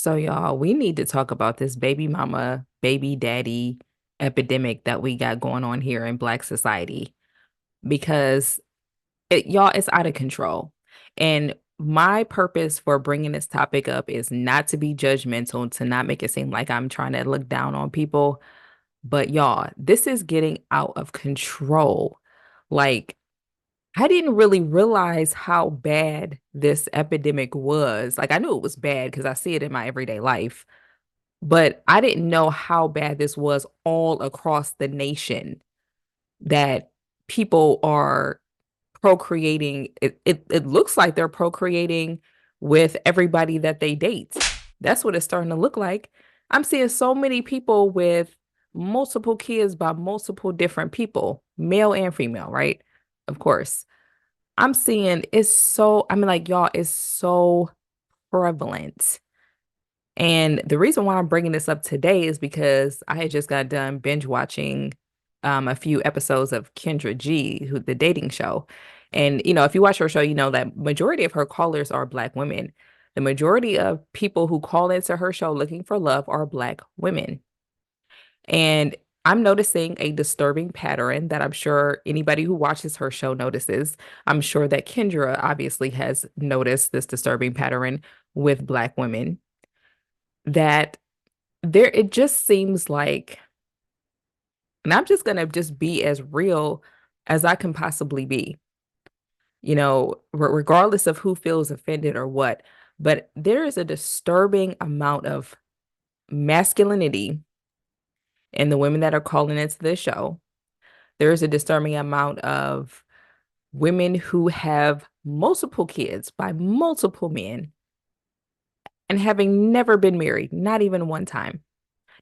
So, y'all, we need to talk about this baby mama, baby daddy epidemic that we got going on here in Black society because y'all, it's out of control. And my purpose for bringing this topic up is not to be judgmental, to not make it seem like I'm trying to look down on people. But y'all, this is getting out of control. Like, I didn't really realize how bad this epidemic was. Like, I knew it was bad because I see it in my everyday life, but I didn't know how bad this was all across the nation, that people are procreating. It looks like they're procreating with everybody that they date. That's what it's starting to look like. I'm seeing so many people with multiple kids by multiple different people, male and female, right? Of course. I'm seeing it's so, I mean, like, y'all, it's so prevalent. And the reason why I'm bringing this up today is because I had just got done binge watching a few episodes of Kendra G, who the dating show. And if you watch her show, you know that majority of her callers are Black women. The majority of people who call into her show looking for love are Black women. And I'm noticing a disturbing pattern that I'm sure anybody who watches her show notices. I'm sure that Kendra obviously has noticed this disturbing pattern with Black women, that it just seems like, and I'm just gonna just be as real as I can possibly be, regardless of who feels offended or what, but there is a disturbing amount of masculinity in the women that are calling into this show. There is a disturbing amount of women who have multiple kids by multiple men and having never been married, not even one time.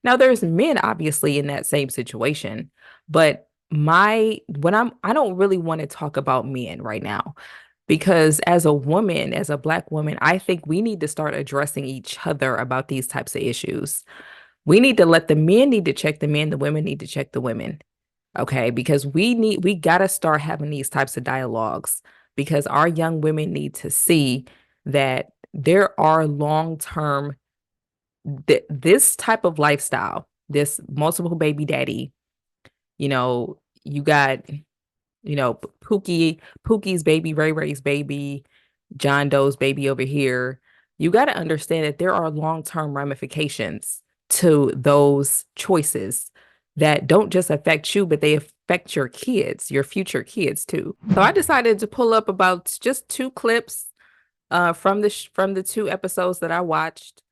Now there's men obviously in that same situation, but I don't really want to talk about men right now, because as a woman, as a Black woman, I think we need to start addressing each other about these types of issues. We need to let the men need to check the men, the women need to check the women. Okay, because we got to start having these types of dialogues, because our young women need to see that there are long-term this type of lifestyle, this multiple baby daddy, you got, Pookie's baby, Ray Ray's baby, John Doe's baby over here. You got to understand that there are long-term ramifications to those choices that don't just affect you, but they affect your kids, your future kids too. So I decided to pull up about just two clips from the two episodes that I watched.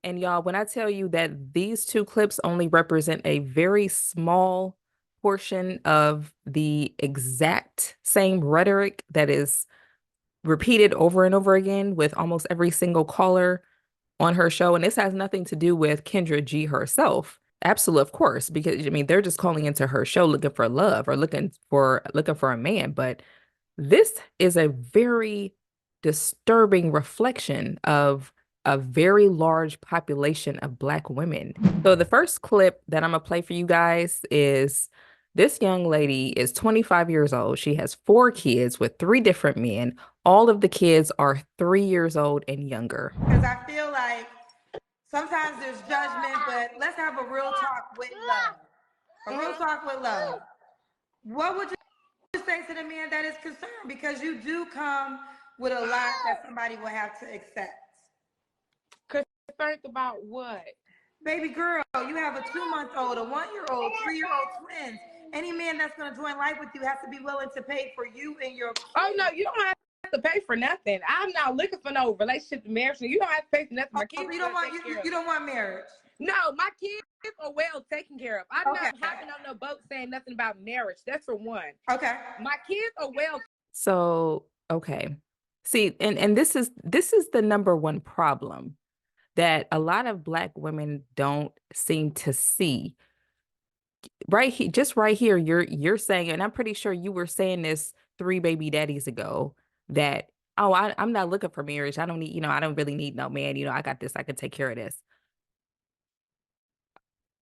And y'all, when I tell you that these two clips only represent a very small portion of the exact same rhetoric that is repeated over and over again with almost every single caller on her show. And this has nothing to do with Kendra G herself. Absolutely, of course, because I mean they're just calling into her show looking for love or looking for a man. But this is a very disturbing reflection of a very large population of Black women. So the first clip that I'm gonna play for you guys is, this young lady is 25 years old. She has four kids with three different men. All of the kids are 3 years old and younger. Because I feel like sometimes there's judgment, but let's have a real talk with love. A real talk with love. What would you say to the man that is concerned? Because you do come with a lot that somebody will have to accept. Concerned about what? Baby girl, you have a 2-month-old, a 1-year-old, 3-year-old twins. Any man that's going to join life with you has to be willing to pay for you and your kids. Oh no, you don't have to pay for nothing. I'm not looking for no relationship marriage. You don't have to pay for nothing. My kids you don't want marriage. No, my kids are well taken care of. I'm not hopping on no boat saying nothing about marriage. That's for one. Okay. My kids are well. So, okay. See, and this is the number one problem that a lot of Black women don't seem to see. Right here, just right here, you're saying, and I'm pretty sure you were saying this three baby daddies ago, that, oh, I'm not looking for marriage. I don't need, I don't really need no man. I got this. I can take care of this.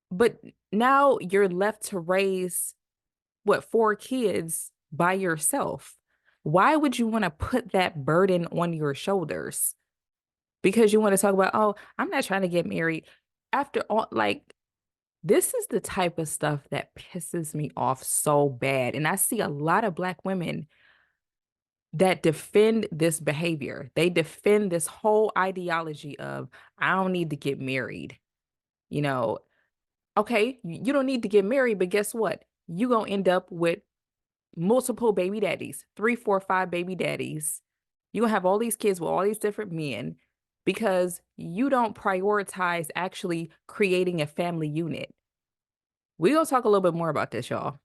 But now you're left to raise what, four kids by yourself. Why would you want to put that burden on your shoulders? because you want to talk about, oh, I'm not trying to get married. After all, like, this is the type of stuff that pisses me off so bad. And I see a lot of Black women that defend this behavior. They defend this whole ideology of, I don't need to get married. You know, okay, you don't need to get married, but guess what? You're going to end up with multiple baby daddies, three, four, five baby daddies. You're going to have all these kids with all these different men because you don't prioritize actually creating a family unit. We're going to talk a little bit more about this, y'all.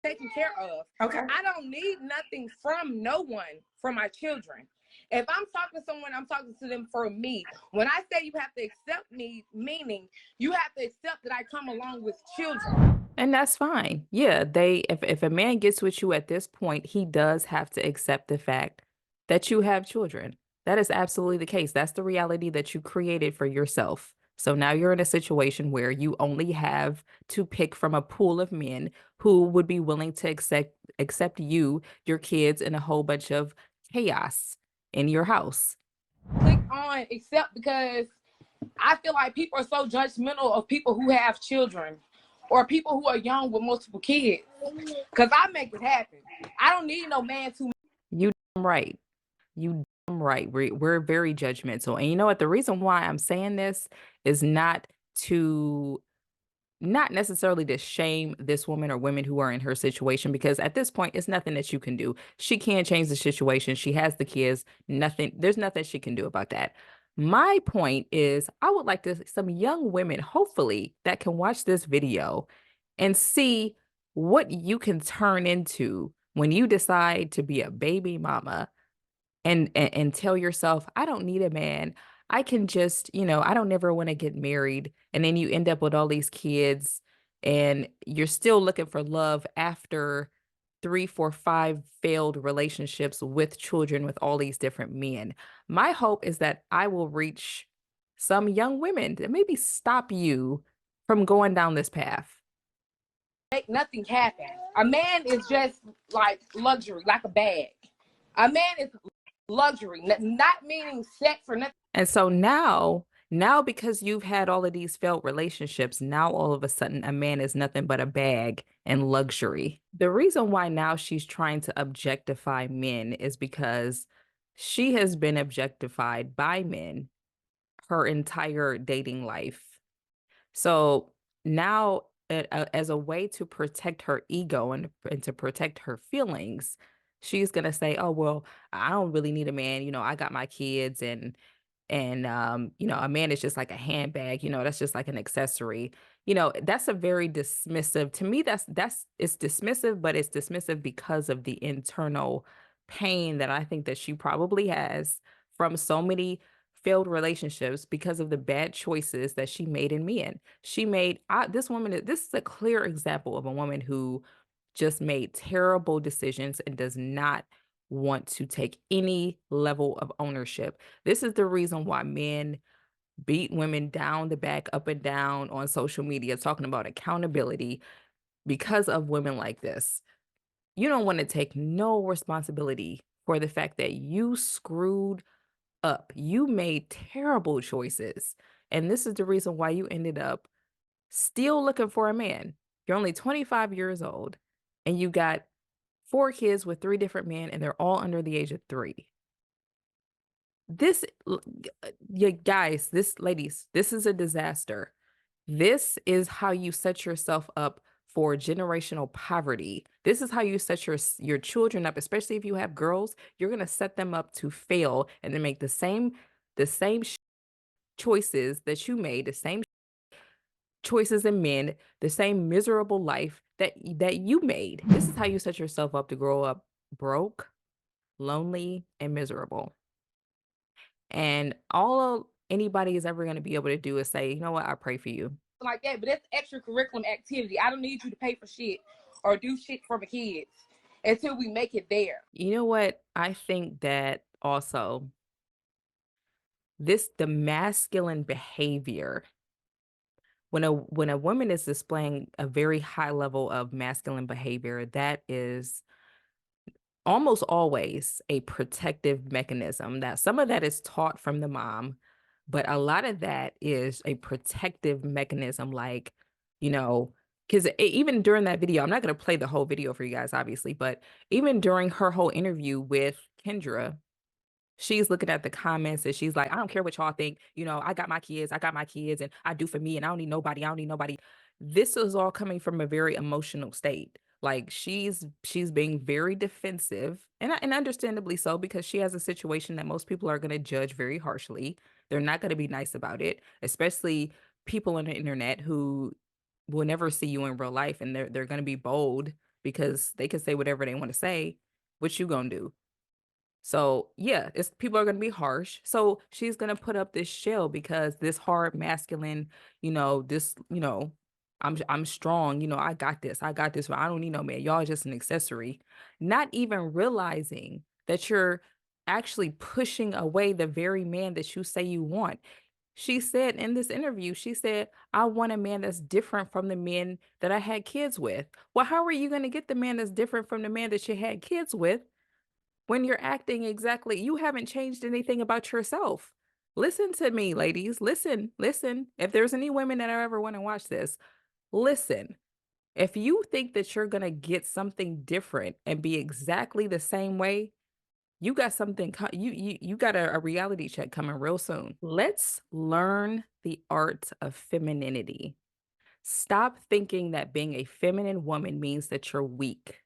Taken care of. Okay. I don't need nothing from no one for my children. If I'm talking to someone, I'm talking to them for me. When I say you have to accept me, meaning you have to accept that I come along with children. And that's fine. Yeah, if a man gets with you at this point, he does have to accept the fact that you have children. That is absolutely the case. That's the reality that you created for yourself. So now you're in a situation where you only have to pick from a pool of men who would be willing to accept you, your kids, and a whole bunch of chaos in your house. Click on accept because I feel like people are so judgmental of people who have children or people who are young with multiple kids. Because I make it happen. I don't need no man to. You damn right. You damn right. We're very judgmental. And you know what? The reason why I'm saying this is not necessarily to shame this woman or women who are in her situation, because at this point, it's nothing that you can do. She can't change the situation. She has the kids. There's nothing she can do about that. My point is, I would like some young women, hopefully, that can watch this video and see what you can turn into when you decide to be a baby mama and tell yourself, I don't need a man. I can just, I don't never want to get married. And then you end up with all these kids and you're still looking for love after three, four, five failed relationships with children with all these different men. My hope is that I will reach some young women that maybe stop you from going down this path. Make nothing happen. A man is just like luxury, like a bag. A man is luxury, not meaning sex or nothing. And so now because you've had all of these failed relationships, now all of a sudden a man is nothing but a bag and luxury. The reason why now she's trying to objectify men is because she has been objectified by men her entire dating life. So now, as a way to protect her ego and to protect her feelings, she's gonna say, "Oh well, I don't really need a man. I got my kids, and a man is just like a handbag. That's just like an accessory. That's a very dismissive. To me, that's it's dismissive, but it's dismissive because of the internal pain that I think that she probably has from so many failed relationships because of the bad choices that she made in men. This woman, this is a clear example of a woman who just made terrible decisions and does not want to take any level of ownership. This is the reason why men beat women down the back, up and down on social media, talking about accountability because of women like this. You don't want to take no responsibility for the fact that you screwed up. You made terrible choices. And this is the reason why you ended up still looking for a man. You're only 25 years old and you got four kids with three different men, and they're all under the age of 3. This, you guys, ladies, this is a disaster. This is how you set yourself up for generational poverty. This is how you set your children up, especially if you have girls. You're gonna set them up to fail and then make the same choices that you made, the same choices in men, the same miserable life that you made. This is how you set yourself up to grow up broke, lonely, and miserable. And all anybody is ever going to be able to do is say, you know what, I pray for you. Like that, but that's extracurricular activity. I don't need you to pay for shit or do shit for my kids until we make it there. You know what? I think that also the masculine behavior, when a woman is displaying a very high level of masculine behavior, that is almost always a protective mechanism. That some of that is taught from the mom, but a lot of that is a protective mechanism, like, you know, because even during that video, I'm not going to play the whole video for you guys, obviously, but even during her whole interview with Kendra, she's looking at the comments and she's like, I don't care what y'all think. I got my kids, and I do for me, and I don't need nobody. I don't need nobody. This is all coming from a very emotional state. Like she's being very defensive, and understandably so, because she has a situation that most people are going to judge very harshly. They're not going to be nice about it, especially people on the internet who will never see you in real life, and they're going to be bold because they can say whatever they want to say. What you gonna do? So yeah, it's people are gonna be harsh. So she's gonna put up this shell because this hard masculine, I'm strong, I got this. I got this. I don't need no man. Y'all are just an accessory. Not even realizing that you're actually pushing away the very man that you say you want. She said in this interview, she said, I want a man that's different from the men that I had kids with. Well, how are you going to get the man that's different from the man that you had kids with when you're acting exactly? You haven't changed anything about yourself. Listen to me, ladies. Listen, listen. If there's any women that ever want to watch this, listen. If you think that you're going to get something different and be exactly the same way, you got something, you got a reality check coming real soon. Let's learn the art of femininity. Stop thinking that being a feminine woman means that you're weak.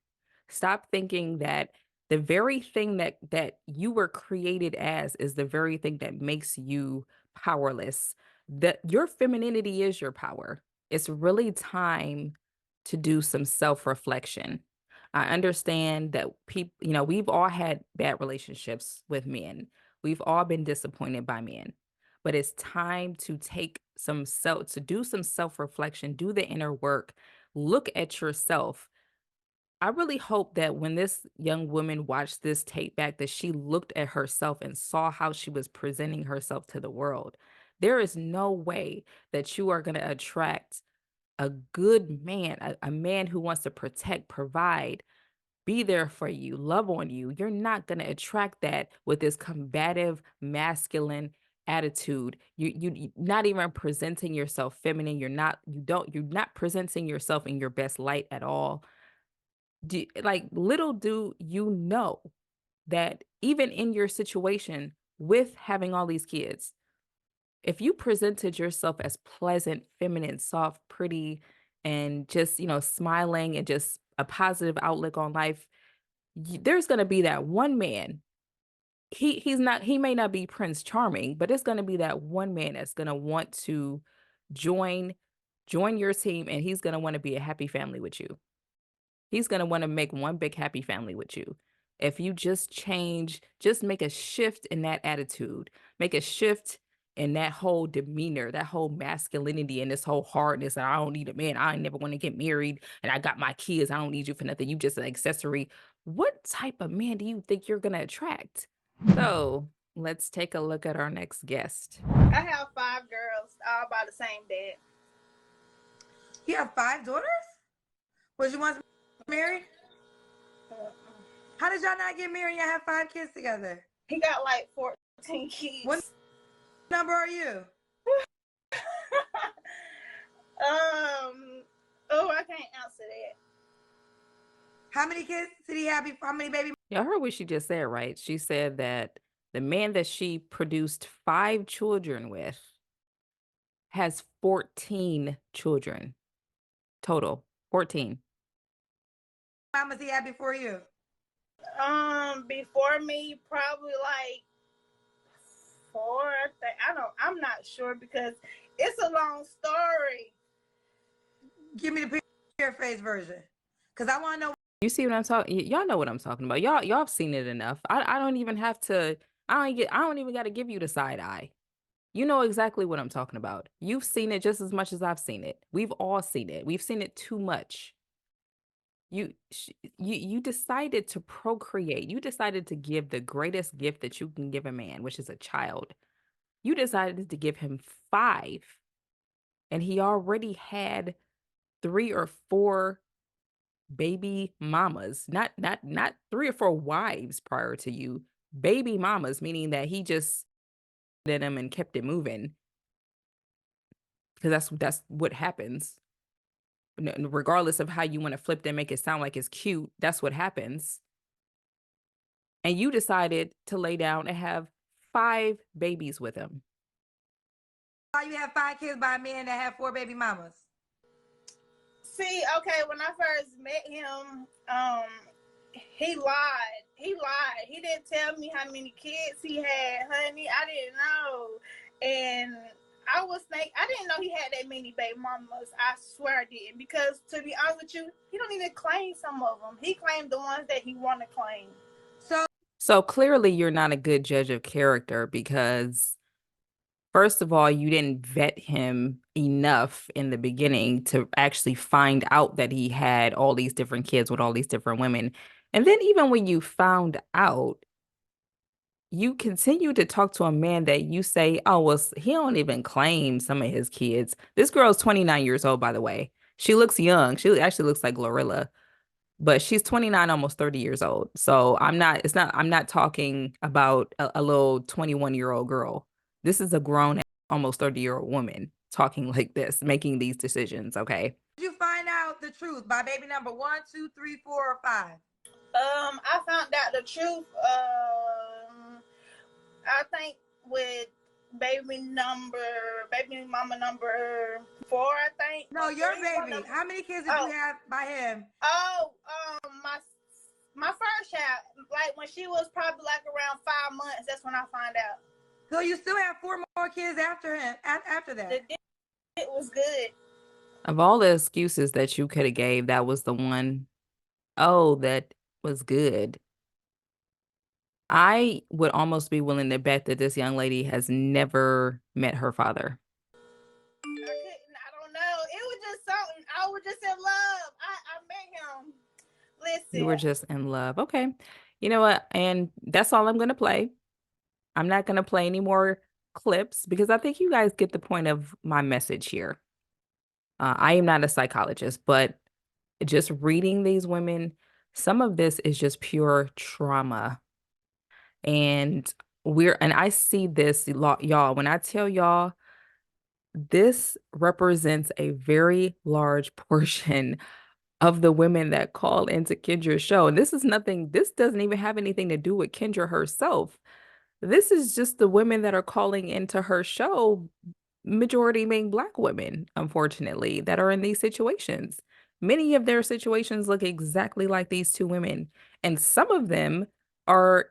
Stop thinking that the very thing that you were created as is the very thing that makes you powerless. That your femininity is your power. It's really time to do some self-reflection. I understand that people, we've all had bad relationships with men. We've all been disappointed by men, but it's time to do some self-reflection, do the inner work, look at yourself. I really hope that when this young woman watched this tape back, that she looked at herself and saw how she was presenting herself to the world. There is no way that you are going to attract a good man, a man who wants to protect, provide, be there for you, love on you. You're not going to attract that with this combative, masculine attitude. You not even presenting yourself feminine. You're not presenting yourself in your best light at all. Little do you know that even in your situation with having all these kids, if you presented yourself as pleasant, feminine, soft, pretty, and just, smiling and just a positive outlook on life, there's going to be that one man. He may not be Prince Charming, but it's going to be that one man that's going to want to join join your team, and he's going to want to be a happy family with you. He's going to want to make one big happy family with you. If you just make a shift in that attitude, make a shift in that whole demeanor, that whole masculinity, and this whole hardness. And I don't need a man. I never want to get married. And I got my kids. I don't need you for nothing. You just an accessory. What type of man do you think you're going to attract? So let's take a look at our next guest. I have 5 girls, all by the same dad. You have 5 daughters? Was you once married? How did y'all not get married? Y'all have 5 kids together. He got like 14 kids. What number are you? I can't answer that. How many kids did he have? How many baby? Y'all heard what she just said, right? She said that the man that she produced 5 children with has 14 children total. 14. How many he had before you? Before me, probably like 4. I'm not sure because it's a long story. Give me the paraphrase version, because I want to know. You see what I'm talking? Y'all know what I'm talking about. Y'all have seen it enough. I don't even have to. I don't even got to give you the side eye. You know exactly what I'm talking about. You've seen it just as much as I've seen it. We've all seen it. We've seen it too much. You decided to procreate. You decided to give the greatest gift that you can give a man, which is a child. You decided to give him 5, and he already had 3 or 4 baby mamas, not three or four wives prior to you, baby mamas, meaning that he just did them and kept it moving because that's what happens. Regardless of how you want to flip them, make it sound like it's cute, that's what happens. And you decided to lay down and have 5 babies with him. Why you have 5 kids by a man that have 4 baby mamas? See, okay, when I first met him, he lied. He lied. He didn't tell me how many kids he had, honey. I didn't know. And I didn't know he had that many baby mamas. I swear I didn't. Because to be honest with you, he don't even claim some of them. He claimed the ones that he want to claim. So clearly you're not a good judge of character because first of all, you didn't vet him enough in the beginning to actually find out that he had all these different kids with all these different women. And then even when you found out, you continue to talk to a man that you say, oh, well, he don't even claim some of his kids. This girl's 29 years old, by the way. She looks young. She actually looks like Glorilla, but she's 29, almost 30 years old. So I'm not talking about a little 21-year-old girl. This is a grown, almost 30-year-old woman talking like this, making these decisions. Okay. Did you find out the truth by baby number 1, 2, 3, 4, or 5? I found out the truth. I think with baby mama number 4. I think. No, your baby. How many kids did you have by him? Oh, my first child, like when she was probably like around 5 months. That's when I found out. So you still have 4 more kids after him. After that, it was good. Of all the excuses that you could have gave, that was the one. Oh, that was good. I would almost be willing to bet that this young lady has never met her father. I don't know. It was just something. I was just in love. I met him. You were Listen. just in love. Okay. You know what? And that's all I'm going to play. I'm not going to play any more clips because I think you guys get the point of my message here. I am not a psychologist, but just reading these women, some of this is just pure trauma. And I see this, y'all, when I tell y'all, this represents a very large portion of the women that call into Kendra's show. And this doesn't even have anything to do with Kendra herself. This is just the women that are calling into her show, majority being Black women, unfortunately, that are in these situations. Many of their situations look exactly like these two women, and some of them are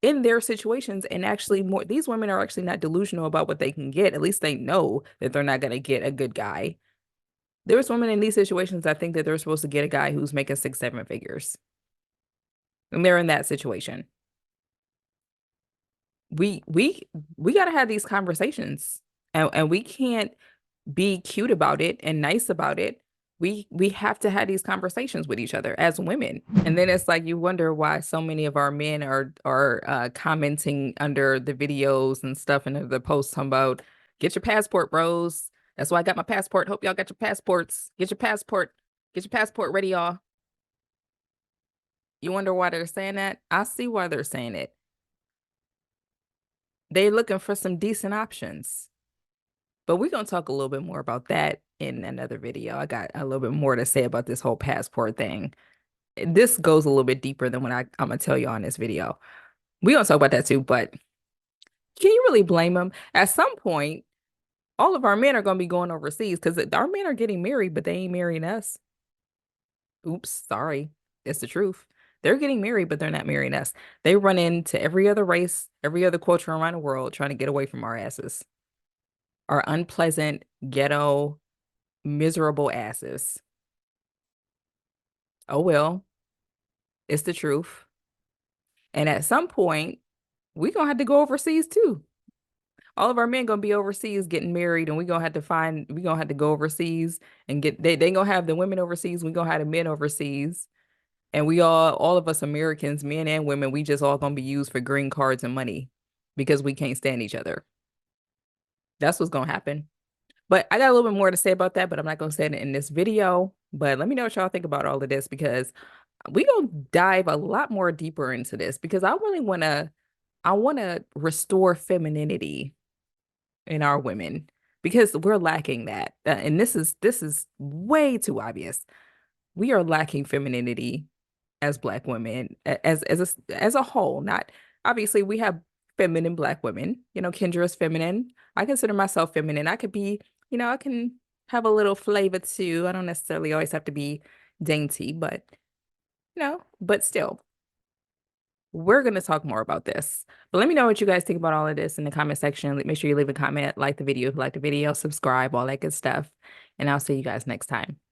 in their situations and actually more, these women are actually not delusional about what they can get. At least they know that they're not going to get a good guy. There's women in these situations that think that they're supposed to get a guy who's making 6, 7 figures, and they're in that situation. We got to have these conversations, and we can't be cute about it and nice about it. We have to have these conversations with each other as women. And then it's like you wonder why so many of our men are commenting under the videos and stuff and the posts talking about get your passport, bros. That's why I got my passport. Hope y'all got your passports. Get your passport. Get your passport ready, y'all. You wonder why they're saying that? I see why they're saying it. They're looking for some decent options. But we're going to talk a little bit more about that in another video. I got a little bit more to say about this whole passport thing. This goes a little bit deeper than what I'm going to tell you on this video. We're going to talk about that too, but can you really blame them? At some point, all of our men are going to be going overseas because our men are getting married, but they ain't marrying us. Oops, sorry. It's the truth. They're getting married, but they're not marrying us. They run into every other race, every other culture around the world trying to get away from our asses. Our unpleasant, ghetto, miserable asses. Oh, well, it's the truth. And at some point, we gonna have to go overseas too. All of our men gonna be overseas getting married, and we gonna have to go overseas and they gonna have the women overseas, we gonna have the men overseas. And all of us Americans, men and women, we just all gonna be used for green cards and money because we can't stand each other. That's what's gonna happen. But I got a little bit more to say about that, but I'm not going to say it in this video. But let me know what y'all think about all of this because we gonna dive a lot more deeper into this because I want to restore femininity in our women because we're lacking that. And this is way too obvious. We are lacking femininity as Black women, as a whole. Not obviously we have feminine Black women. You know, Kendra is feminine. I consider myself feminine. I could be, I can have a little flavor too. I don't necessarily always have to be dainty, but but still, we're going to talk more about this. But let me know what you guys think about all of this in the comment section. Make sure you leave a comment, like the video if you like the video, subscribe, all that good stuff. And I'll see you guys next time.